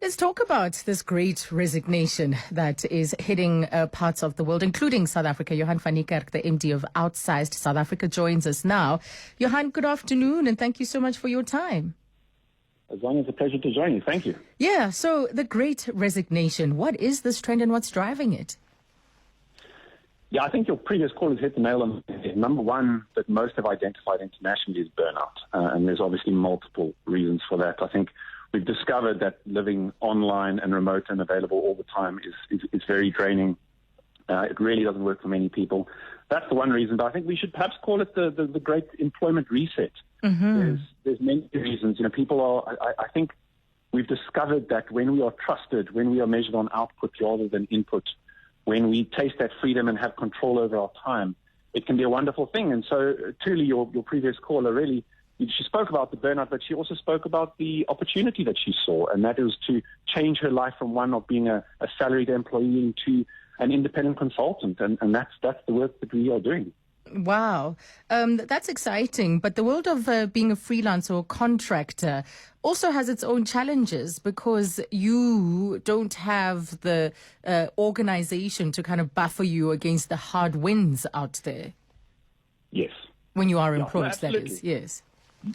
Let's talk about this great resignation that is hitting parts of the world, including South Africa. Johann van Niekerk, the MD of Outsized South Africa, joins us now. Johann, good afternoon, and thank you so much for your time. Azania, it's a pleasure to join you. Thank you. Yeah, so the great resignation, what is this trend and what's driving it? Yeah, I think your previous callers hit the nail on the head. Number one that most have identified internationally is burnout, and there's obviously multiple reasons for that. I think we've discovered that living online and remote and available all the time is very draining. It really doesn't work for many people. That's the one reason, but I think we should perhaps call it the great employment reset. Mm-hmm. There's many reasons. People are, I think we've discovered that when we are trusted, when we are measured on output rather than input, when we taste that freedom and have control over our time, it can be a wonderful thing. And so truly your previous caller really, she spoke about the burnout, but she also spoke about the opportunity that she saw, and that is to change her life from one of being a salaried employee to an independent consultant. And that's the work that we are doing. Wow. That's exciting. But the world of being a freelancer or contractor also has its own challenges because you don't have the organization to kind of buffer you against the hard winds out there. Yes. When you are employed, no, that is. Yes.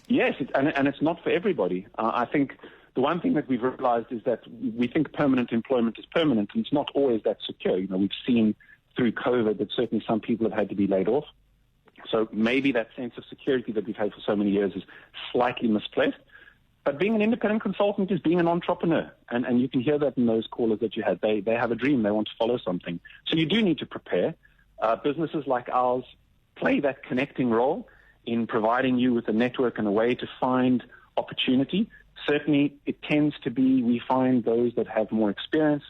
Yes, and it's not for everybody. I think the one thing that we've realized is that we think permanent employment is permanent, and it's not always that secure. We've seen through COVID that certainly some people have had to be laid off. So maybe that sense of security that we've had for so many years is slightly misplaced. But being an independent consultant is being an entrepreneur. And you can hear that in those callers that you had. They have a dream. They want to follow something. So you do need to prepare. Businesses like ours play that connecting role in providing you with a network and a way to find opportunity. Certainly, it tends to be, we find those that have more experience,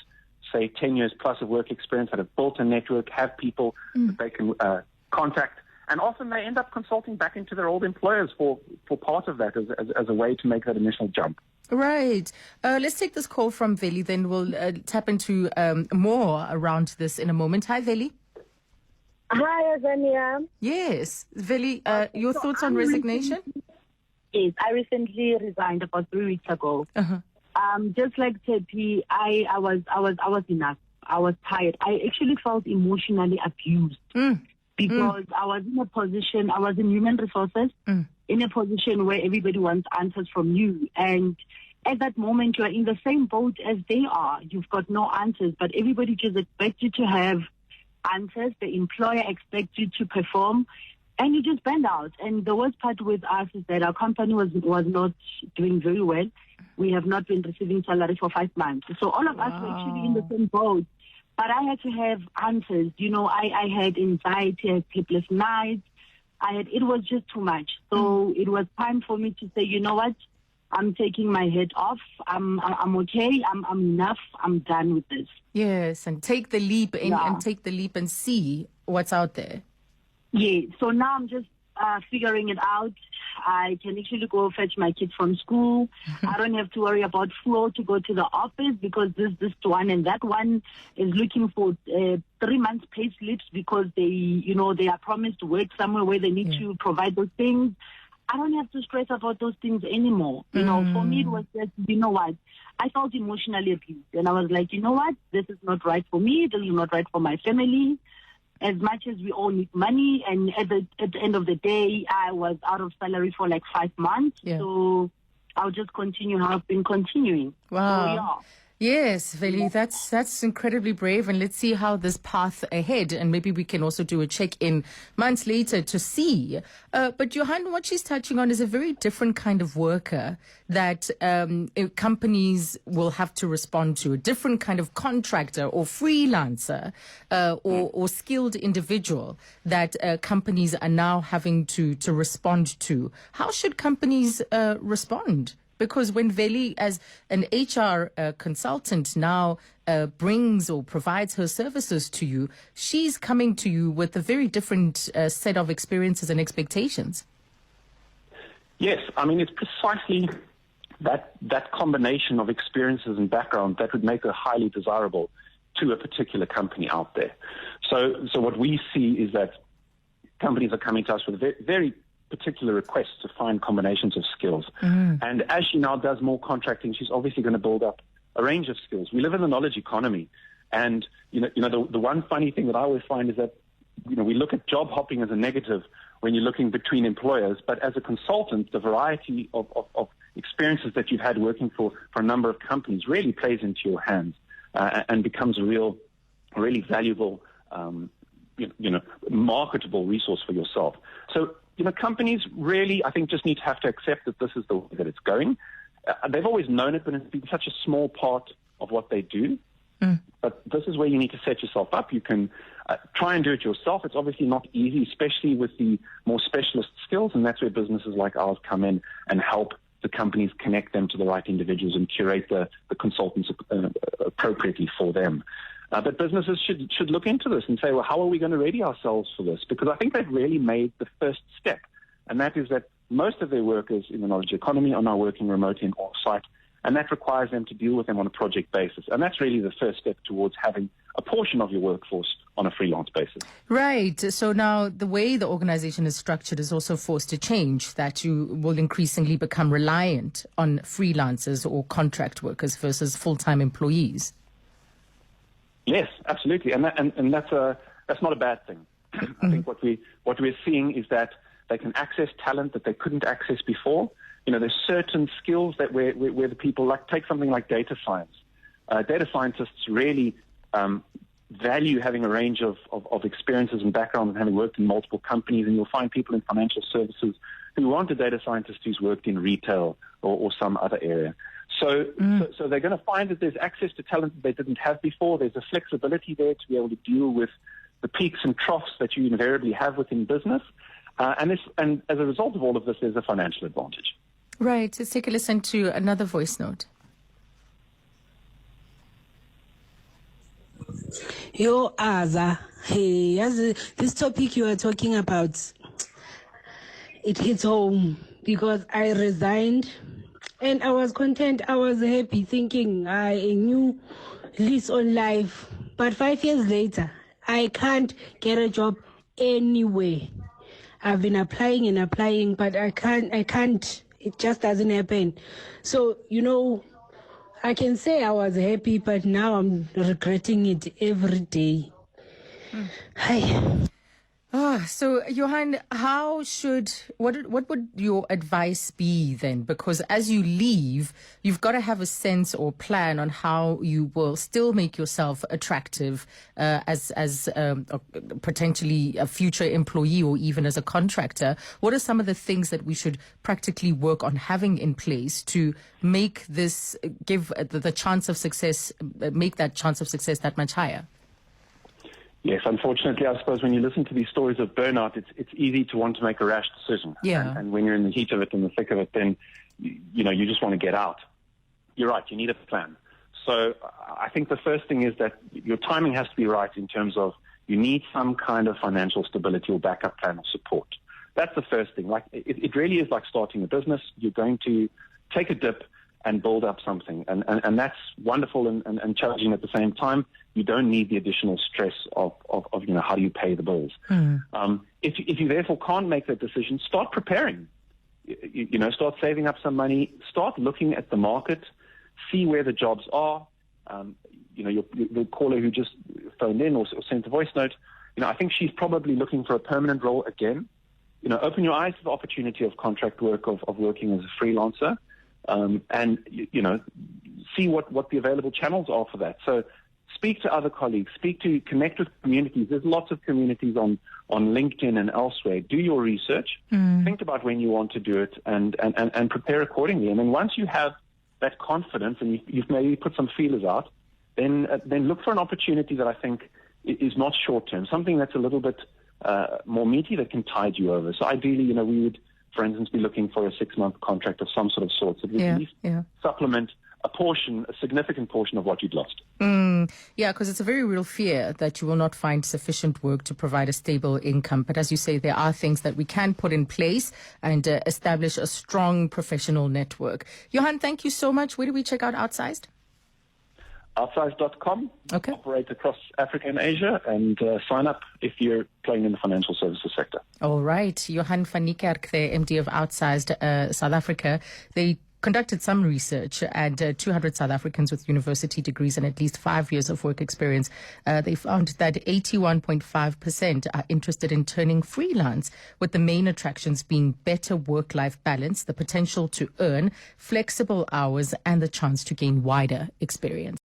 say 10 years plus of work experience, that have built a network, have people that they can contact. And often they end up consulting back into their old employers for part of that as a way to make that initial jump. Right. Let's take this call from Veli, then we'll tap into more around this in a moment. Hi, Veli. Hi, Azania. Yes. Veli, your thoughts on resignation? Yes, I recently resigned about 3 weeks ago. Uh-huh. Just like Tepi, I was enough. I was tired. I actually felt emotionally abused. Because I was in a position, I was in human resources, in a position where everybody wants answers from you. And at that moment, you are in the same boat as they are. You've got no answers, but everybody just expects you to have answers. The employer expects you to perform, and you just bend out. And the worst part with us is that our company was not doing very well. We have not been receiving salary for 5 months. So all of us were actually in the same boat. But I had to have answers. I had anxiety, I had sleepless nights. It was just too much. So it was time for me to say, you know what? I'm taking my head off. I'm okay. I'm enough. I'm done with this. Yes, and take the leap and take the leap and see what's out there. Yeah. So now I'm just figuring it out. I can actually go fetch my kids from school. I don't have to worry about flow to go to the office because this one and that one is looking for 3 months pay slips because they are promised to work somewhere where they need to provide those things. I don't have to stress about those things anymore. For me, it was just, what? I felt emotionally abused. And I was like, you know what? This is not right for me. This is not right for my family. As much as we all need money, and at the end of the day, I was out of salary for like 5 months. Yeah. So I'll just continue how I've been continuing. Wow. So, yeah. Yes, Veli, that's incredibly brave, and let's see how this path ahead, and maybe we can also do a check-in months later to see. But Johann, what she's touching on is a very different kind of worker that companies will have to respond to, a different kind of contractor or freelancer or skilled individual that companies are now having to respond to. How should companies respond? Because when Veli, as an HR consultant, now brings or provides her services to you, she's coming to you with a very different set of experiences and expectations. Yes, I mean, it's precisely that combination of experiences and background that would make her highly desirable to a particular company out there. So what we see is that companies are coming to us with very particular requests to find combinations of skills. And as she now does more contracting, she's obviously going to build up a range of skills. We live in the knowledge economy. And, the one funny thing that I always find is that, we look at job hopping as a negative when you're looking between employers. But as a consultant, the variety of experiences that you've had working for a number of companies really plays into your hands and becomes a really valuable, marketable resource for yourself. So, companies really, I think, just need to have to accept that this is the way that it's going. They've always known it, but it's been such a small part of what they do. But this is where you need to set yourself up. You can try and do it yourself. It's obviously not easy, especially with the more specialist skills, and that's where businesses like ours come in and help the companies connect them to the right individuals and curate the consultants appropriately for them. But businesses should look into this and say, well, how are we going to ready ourselves for this? Because I think they've really made the first step, and that is that most of their workers in the knowledge economy are now working remotely and off-site, and that requires them to deal with them on a project basis. And that's really the first step towards having a portion of your workforce on a freelance basis. Right. So now the way the organization is structured is also forced to change, that you will increasingly become reliant on freelancers or contract workers versus full-time employees. Yes, absolutely. And that's not a bad thing. I think what we're seeing is that they can access talent that they couldn't access before. There's certain skills that where the people, like, take something like data science. Data scientists really value having a range of experiences and backgrounds and having worked in multiple companies, and you'll find people in financial services who want a data scientist who's worked in retail or some other area. So they're going to find that there's access to talent that they didn't have before. There's a flexibility there to be able to deal with the peaks and troughs that you invariably have within business. And as a result of all of this, there's a financial advantage. Right. Let's take a listen to another voice note. Yo, Aza, hey, this topic you are talking about, it hits home because I resigned and I was content. I was happy, thinking a new lease on life. But 5 years later, I can't get a job anywhere. I've been applying, but I can't. It just doesn't happen. So, I can say I was happy, but now I'm regretting it every day. Hi. So Johann, what would your advice be then? Because as you leave, you've got to have a sense or plan on how you will still make yourself attractive as potentially a future employee or even as a contractor. What are some of the things that we should practically work on having in place to make this, give the chance of success, make that chance of success that much higher? Yes, unfortunately, I suppose when you listen to these stories of burnout, it's easy to want to make a rash decision. Yeah. And when you're in the heat of it, in the thick of it, then, you just want to get out. You're right, you need a plan. So I think the first thing is that your timing has to be right in terms of you need some kind of financial stability or backup plan or support. That's the first thing. Like it really is like starting a business. You're going to take a dip and build up something. And that's wonderful and challenging at the same time. You don't need the additional stress of how do you pay the bills. If you therefore can't make that decision, start preparing. Start saving up some money. Start looking at the market. See where the jobs are. Your caller who just phoned in or sent a voice note, I think she's probably looking for a permanent role again. Open your eyes to the opportunity of contract work, of working as a freelancer. And see what the available channels are for that. So speak to other colleagues, connect with communities. There's lots of communities on LinkedIn and elsewhere. Do your research, think about when you want to do it, and prepare accordingly. And then once you have that confidence and you've maybe put some feelers out, then look for an opportunity that I think is not short term, something that's a little bit more meaty that can tide you over. So ideally, we would, for instance, be looking for a 6-month contract of some sort of sort that would at least supplement a significant portion of what you'd lost. Yeah, because it's a very real fear that you will not find sufficient work to provide a stable income. But as you say, there are things that we can put in place and establish a strong professional network. Johann, thank you so much. Where do we check out Outsized? Outsized.com. Okay. Operate across Africa and Asia, and sign up if you're playing in the financial services sector. All right. Johann van Niekerk, the MD of Outsized South Africa. They conducted some research, and 200 South Africans with university degrees and at least 5 years of work experience, they found that 81.5% are interested in turning freelance, with the main attractions being better work-life balance, the potential to earn, flexible hours, and the chance to gain wider experience.